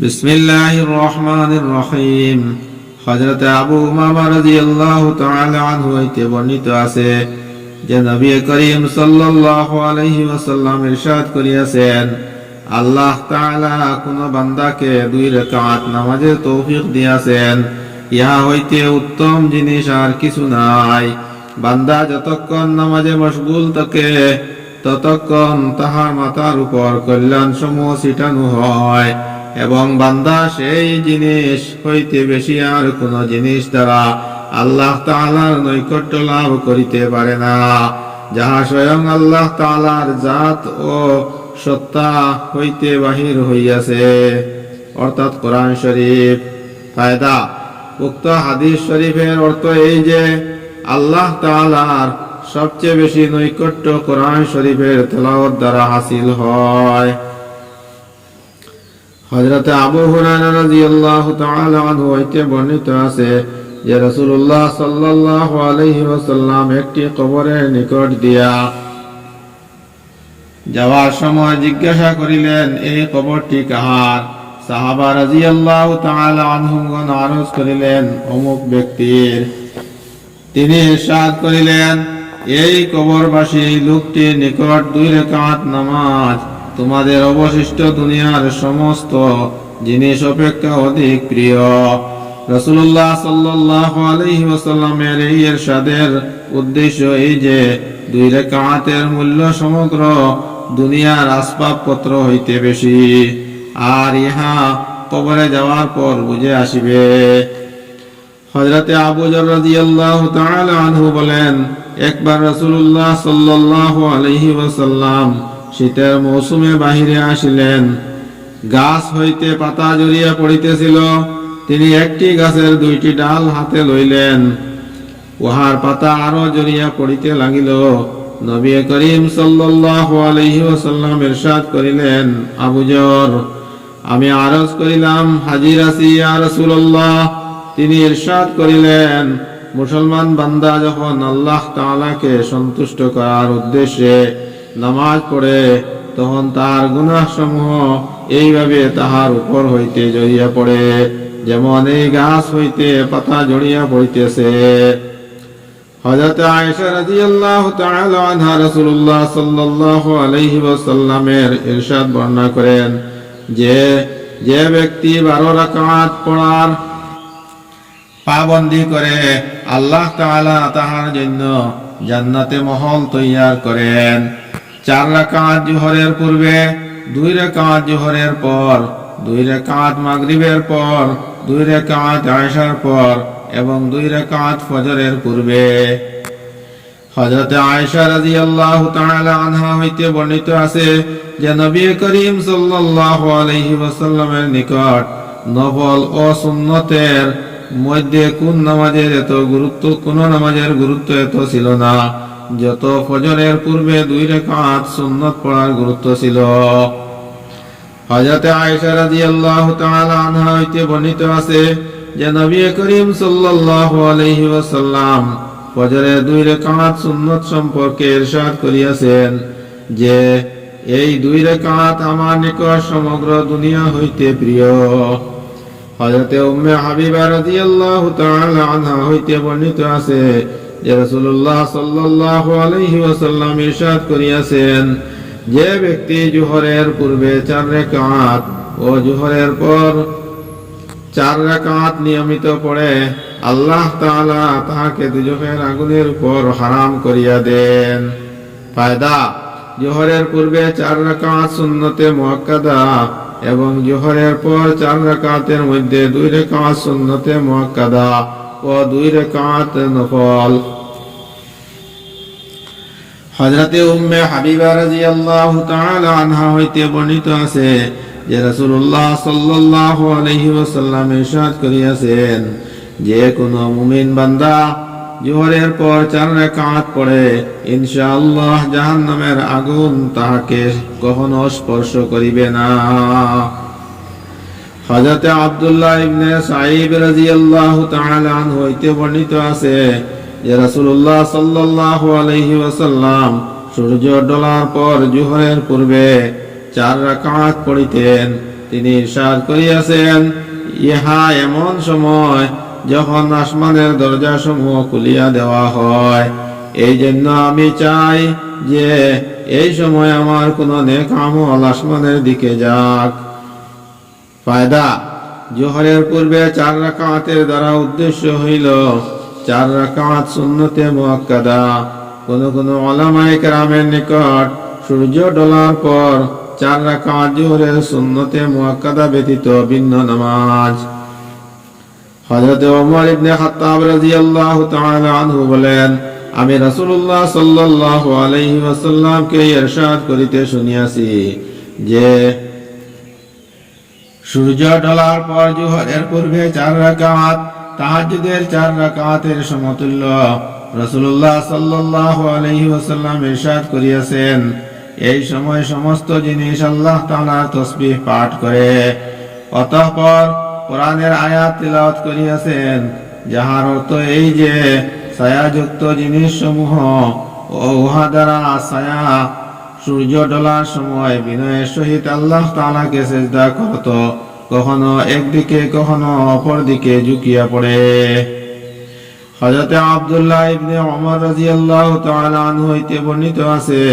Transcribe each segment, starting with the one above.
বিসমিল্লাহির রহমানির রহিম। হযরত আবু উমামা রাদিয়াল্লাহু তাআলা আনহু হইতে বর্ণিত আছে যে নবী করিম সাল্লাল্লাহু আলাইহি ওয়াসাল্লাম ইরশাদ করিয়াছেন, আল্লাহ তাআলা কোন বান্দাকে 2 রাকাত নামাজের তৌফিক দিয়াছেন, ইহা হইতে উত্তম জিনিস আর কিছু নাই। বান্দা যতক্ষণ নামাজে মশগুল থাকে ততক্ষণ তাহার মাথার উপর কল্যাণ সমূহ ছিটানো হয় এবং বান্দা সেই জিনিস হইতে বেশি আর কোন জিনিস দ্বারা আল্লাহ তাআলার নৈকট্য লাভ করিতে পারে না, যাহা স্বয়ং আল্লাহ তাআলার জাত ও সত্তা হইতে বাহির হইয়াছে, অর্থাৎ কোরআন শরীফ। ফায়দা: উক্ত হাদিস শরীফের অর্থ এই যে আল্লাহ তাআলার সবচেয়ে বেশি নৈকট্য কোরআন শরীফের তেলাওয়াত দ্বারা হাসিল হয়। হযরত আবু হুরায়রা রাদিয়াল্লাহু তাআলা আনহু হইতে বর্ণিত আছে যে রাসূলুল্লাহ সাল্লাল্লাহু আলাইহি ওয়াসাল্লাম একটি কবরের নিকট দিয়া যাওয়ার সময় জিজ্ঞাসা করিলেন, এই কবরটি কাহার? সাহাবা রাদিয়াল্লাহু তাআলা আনহুগণ আরজ করিলেন, অমুক ব্যক্তির। তিনি ইরশাদ করিলেন, এই কবরবাসী লোকটির নিকট 2 রাকাত নামাজ তোমাদের অবশিষ্ট দুনিয়ার সমস্ত জিনিস অপেক্ষা অধিক প্রিয়। রাসূলুল্লাহ সাল্লাল্লাহু আলাইহি ওয়াসাল্লামের এই ইরশাদের উদ্দেশ্য এই যে 2 রাকাতের মূল্য সমগ্র দুনিয়ার আসবাবপত্র হইতে বেশি, আর ইহা কবরে যাওয়ার পর বুঝে আসিবে। হযরত আবু যর রাদিয়াল্লাহু তাআলা আনহু বলেন, একবার রাসূলুল্লাহ সাল্লাল্লাহু আলাইহি ওয়াসাল্লাম শীতের মৌসুমে বাহিরে আসিলেন। গাছ হইতে পাতা ঝরিয়া পড়িতেছিল। তিনি একটি গাছের 2টি ডাল হাতে লইলেন, উহার পাতা আরো ঝরিয়া পড়িতে লাগিল। নবী করিম সাল্লাল্লাহু আলাইহি ওয়াসাল্লাম ইরশাদ করিলেন, আবু যর, আমি আরজ করিলাম, হাজির আছি ইয়া রাসূলুল্লাহ। তিনি ইরশাদ করিলেন, মুসলমান বান্দা যখন আল্লাহ তাআলাকে সন্তুষ্ট করার উদ্দেশ্যে নামাজ পড়ে তখন তার গুনাহ সমূহ এইভাবে তাহার উপর হইতে ঝরিয়া পড়ে, যেমন এই গাছ হইতে পাতা ঝরিয়া পড়িতেছে। হযরত আয়েশা রাদিয়াল্লাহু তাআলা আনহা রাসূলুল্লাহ সাল্লাল্লাহু আলাইহি ওয়াসাল্লামের ইরশাদ বর্ণনা করেন যে ব্যক্তি 12 রাকাত পড়ার পাবন্দি করে আল্লাহ তাআলা তাহার জন্য জান্নাতে মহল তৈয়ার করেন। 4 রাকাত জোহরের পূর্বে, 2 রাকাত জোহরের পর, 2 রাকাত মাগরিবের পর, 2 রাকাত আয়েশার পর এবং 2 রাকাত ফজরের পূর্বে। হযরত আয়েশা রাদিয়াল্লাহু তাআলা আনহা হইতে বর্ণিত আছে যে নবী করিম সাল্লাল্লাহু আলাইহি ওয়াসাল্লামের নিকট নফল ও সুন্নতের মধ্যে কোন নামাজের গুরুত্ব এত ছিল না যত ফজরের পূর্বে 2 রাকাত সুন্নত পড়ার গুরুত্ব ছিল। হযরত আয়েশা রাদিয়াল্লাহু তাআলা আনহা হইতে বর্ণিত আছে যে নবী করিম সাল্লাল্লাহু আলাইহি ওয়াসাল্লাম ফজরের 2 রাকাত সুন্নত সম্পর্কে ইরশাদ করিয়াছেন যে এই 2 রাকাত আমার নিকট সমগ্র দুনিয়া হইতে প্রিয়। হযরত উম্মে হাবিবা রাদিয়াল্লাহু তাআলা আনহা হইতে বর্ণিত আছে যে রাসূলুল্লাহ সাল্লাল্লাহু আলাইহি ওয়াসাল্লাম ইরশাদ করিয়াছেন, যে ব্যক্তি জোহরের পূর্বে 4 রাকাত ও জোহরের পর 4 রাকাত নিয়মিত পড়ে আল্লাহ তাআলা তাহাকে দুজখের আগুনের উপর হারাম করিয়া দেন। ফায়দা: জোহরের পূর্বে 4 রাকাত সুন্নতে মুআক্কাদা এবং জোহরের পর 4 রাকাতের মধ্যে 2 রাকাত সুন্নতে মুআক্কাদা ও 2 রাকাত নফল। হযরত উম্মে হাবিবা রাদিয়াল্লাহু তাআলা আনহা হইতে বর্ণিত আছে যে রাসূলুল্লাহ সাল্লাল্লাহু আলাইহি ওয়াসাল্লাম ইরশাদ করিয়াছেন, যে কোন মুমিন বান্দা জোহরের পর 4 রাকাত পড়ে ইনশাআল্লাহ জাহান্নামের আগুন তাহাকে কখনো স্পর্শ করিবে না। হযরত আব্দুল্লাহ ইবনে সাঈদ রাদিয়াল্লাহু তাআলা আনহু হইতে বর্ণিত আছে যে রাসূলুল্লাহ সাল্লাল্লাহু আলাইহি ওয়াসাল্লাম সূর্য ডোলার পর জোহরের পূর্বে 4 রাকাত পড়িতেন। তিনি ইরশাদ করিয়াছেন, ইহা এমন সময় যখন আসমানের দরজা সমূহ খুলিয়া দেওয়া হয়। এই জন্য আমি চাই যে এই সময় আমার কোনো নেক আমল আসমানের দিকে যাক। ফায়দা: জোহরের পূর্বে 4 রাকাতের দ্বারা উদ্দেশ্য হইল 4 রাকাত সুন্নতে মুআক্কাদা। কোন উলামায়ে কেরামের নিকট সূর্য ডোলার পর 4 রাকাত জোহরের সুন্নতে মুআক্কাদা ব্যতীত ভিন্ন নামাজ। হযরত ওমর ইবনে খাত্তাব রাদিয়াল্লাহু তাআলা আনহু বলেন, আমি রাসূলুল্লাহ সাল্লাল্লাহু আলাইহি ওয়াসাল্লামকে ইরশাদ করিতে শুনিয়াছি যে সূর্য ডলার পর জোহরের পূর্বে 4 রাকাত তাহাজ্জুদের 4 রাকাতের সমতুল্য। রাসূলুল্লাহ সাল্লাল্লাহু আলাইহি ওয়াসাল্লাম ইরশাদ করিয়াছেন, এই সময় সমস্ত জিনিস আল্লাহ তাআলার তাসবিহ পাঠ করে। অতঃপর কোরআনের আয়াত তিলাওয়াত করিয়াছেন, যাহার অর্থ এই যে ছায়াযুক্ত জিনিসসমূহ ও উহা দ্বারা ছায়া সূর্য ডলার সময় বিনয়ের সহিত আল্লাহ তাআলাকে সিজদা করত, কখনো একদিকে কখনো অপর দিকে ঝুঁকিয়া পড়ে। হযরত আব্দুল্লাহ ইবনে ওমর রাদিয়াল্লাহু তাআলা আনহু হইতে বর্ণিত আছে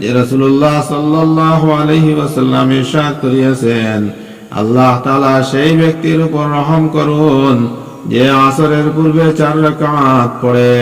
যে রাসূলুল্লাহ সাল্লাল্লাহু আলাইহি ওয়াসাল্লাম ইরশাদ করিয়াছেন, আল্লাহ তাআলা সেই ব্যক্তির উপর রহম করুন যে আসরের পূর্বে 4 রাকাত পড়ে।